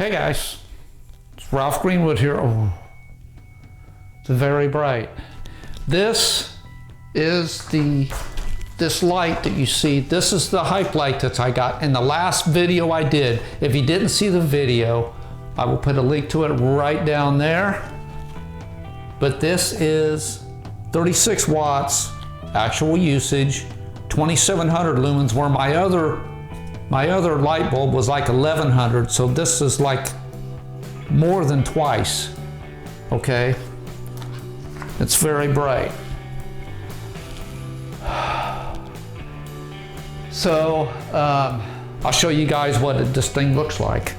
Hey guys, it's Ralph Greenwood here. Oh, it's very bright. This is this light that you see. This is the hype light that I got in the last video I did. If you didn't see the video, I will put a link to it right down there. But this is 36 watts actual usage, 2700 lumens, where my other light bulb was like 1100, so this is like more than twice, okay? It's very bright. So, I'll show you guys what this thing looks like.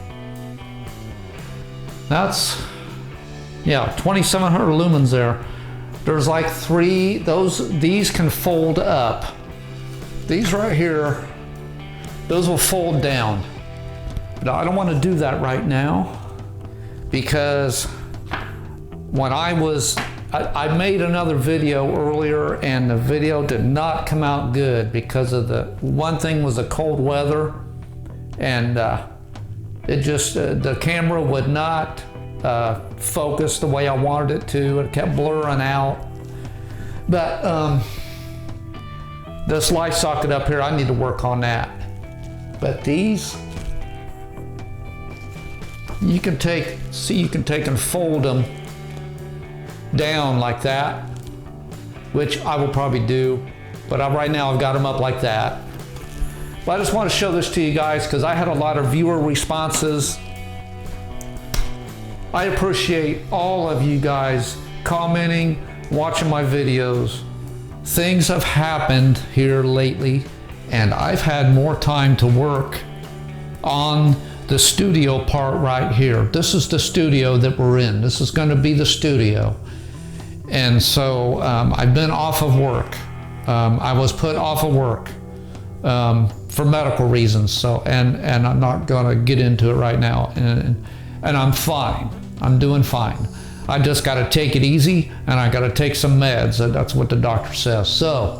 That's, yeah, 2700 lumens there. There's like three, these can fold up. These right here, those will fold down. But I don't want to do that right now because when I made another video earlier and the video did not come out good because of one thing was the cold weather, and it just, the camera would not focus the way I wanted it to. It kept blurring out. But this light socket up here, I need to work on that. But these, you can take and fold them down like that, which I will probably do, but right now I've got them up like that. But I just want to show this to you guys because I had a lot of viewer responses. I appreciate all of you guys commenting, watching my videos. Things have happened here lately, and I've had more time to work on the studio part right here. This is the studio that we're in. This is going to be the studio. And so I've been off of work. I was put off of work for medical reasons. So, and I'm not going to get into it right now. And I'm fine. I'm doing fine. I just got to take it easy, and I got to take some meds. That's what the doctor says. So,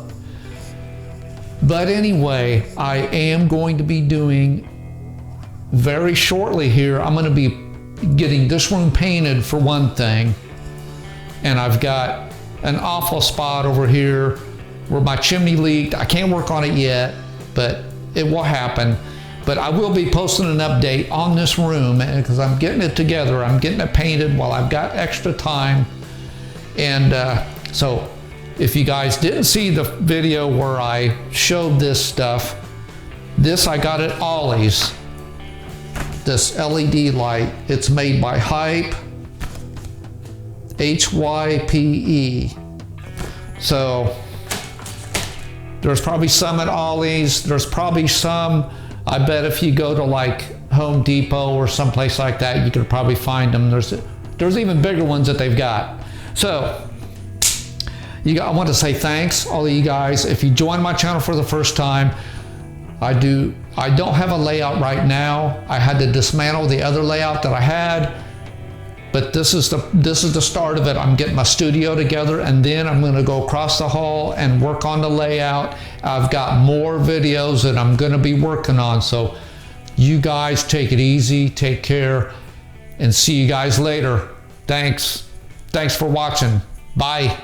but anyway, I am going to be doing very shortly here. I'm going to be getting this room painted for one thing, and I've got an awful spot over here where my chimney leaked. I can't work on it yet, but it will happen. But I will be posting an update on this room because I'm getting it together. I'm getting it painted while I've got extra time. And so if you guys didn't see the video where I showed this stuff, this I got at Ollie's, this LED light. It's made by Hype, Hype. So there's probably some at Ollie's. There's probably some, I bet if you go to like Home Depot or someplace like that, you could probably find them. There's even bigger ones that they've got. So I want to say thanks, all of you guys. If you joined my channel for the first time, I don't have a layout right now. I had to dismantle the other layout that I had, but this is the start of it. I'm getting my studio together, and then I'm going to go across the hall and work on the layout. I've got more videos that I'm going to be working on. So you guys take it easy, take care, and see you guys later. Thanks for watching. Bye.